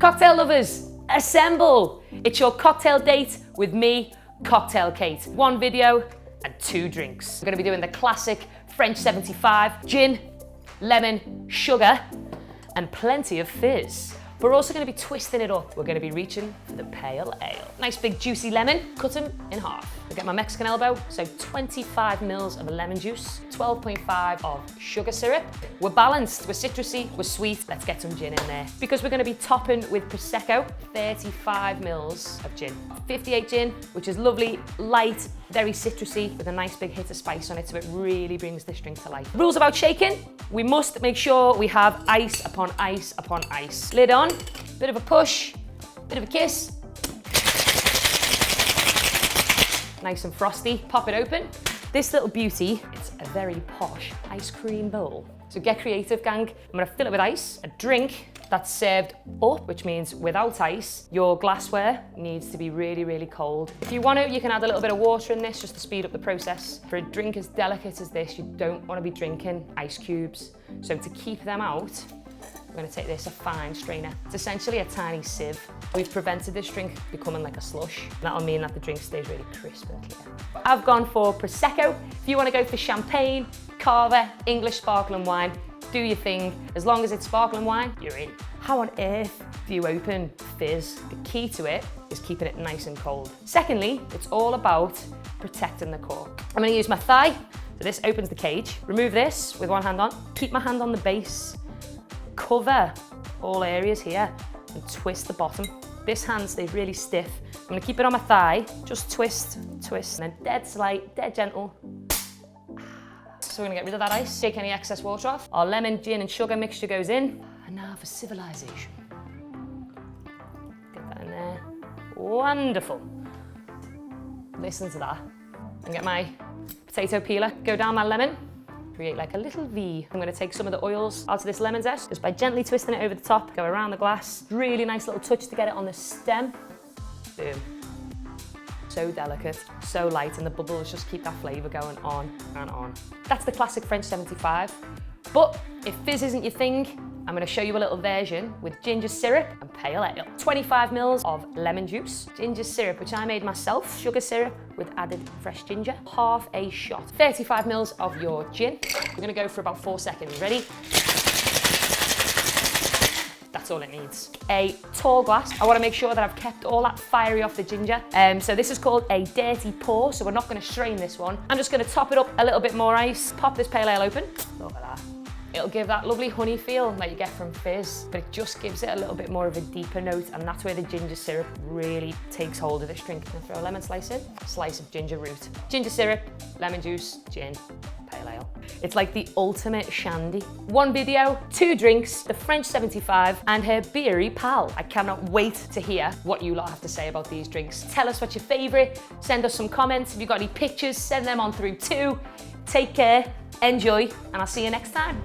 Cocktail lovers, assemble! It's your cocktail date with me, Cocktail Kate. 1 video and 2 drinks. We're gonna be doing the classic French 75, gin, lemon, sugar, and plenty of fizz. We're also gonna be twisting it up. We're gonna be reaching for the pale ale. Nice big juicy lemon, cut them in half. I get my Mexican elbow, so 25 mils of lemon juice, 12.5 of sugar syrup. We're balanced, we're citrusy, we're sweet. Let's get some gin in there. Because we're gonna be topping with Prosecco, 35 mils of gin. 58 gin, which is lovely, light, very citrusy, with a nice big hit of spice on it, so it really brings this drink to life. Rules about shaking: we must make sure we have ice upon ice upon ice. Lid on, bit of a push, bit of a kiss. Nice and frosty, pop it open. This little beauty, it's a very posh ice cream bowl. So get creative, gang. I'm gonna fill it with ice, a drink that's served up, which means without ice. Your glassware needs to be really, really cold. If you want to, you can add a little bit of water in this just to speed up the process. For a drink as delicate as this, you don't want to be drinking ice cubes. So to keep them out, I'm going to take this, a fine strainer. It's essentially a tiny sieve. We've prevented this drink becoming like a slush. That'll mean that the drink stays really crisp and clear. I've gone for Prosecco. If you want to go for champagne, cava, English sparkling wine, do your thing. As long as it's sparkling wine, you're in. How on earth do you open fizz? The key to it is keeping it nice and cold. Secondly, it's all about protecting the cork. I'm going to use my thigh. So this opens the cage. Remove this with one hand on. Keep my hand on the base. Cover all areas here and twist the bottom. This hand stays really stiff. I'm going to keep it on my thigh. Just twist, twist, and then dead slight, dead gentle. So we're gonna get rid of that ice, take any excess water off. Our lemon, gin, and sugar mixture goes in. And now for civilization. Get that in there. Wonderful. Listen to that. And get my potato peeler, go down my lemon, create like a little V. I'm gonna take some of the oils out of this lemon zest, just by gently twisting it over the top, go around the glass. Really nice little touch to get it on the stem. Boom. So delicate, so light, and the bubbles just keep that flavour going on and on. That's the classic French 75. But if fizz isn't your thing, I'm going to show you a little version with ginger syrup and pale ale. 25 mils of lemon juice, ginger syrup, which I made myself, sugar syrup with added fresh ginger, half a shot. 35 mils of your gin. We're going to go for about 4 seconds. Ready? That's all it needs. A tall glass. I want to make sure that I've kept all that fiery off the ginger. So this is called a dirty pour, so we're not going to strain this one. I'm just going to top it up a little bit more ice, pop this pale ale open. Look at that. It'll give that lovely honey feel that you get from fizz, but it just gives it a little bit more of a deeper note, and that's where the ginger syrup really takes hold of this drink. I'm going to throw a lemon slice in, a slice of ginger root. Ginger syrup, lemon juice, gin, pale ale. It's like the ultimate shandy. 1 video, 2 drinks, the French 75 and her beery pal. I cannot wait to hear what you lot have to say about these drinks. Tell us what's your favourite, send us some comments. If you've got any pictures, send them on through too. Take care, enjoy, and I'll see you next time.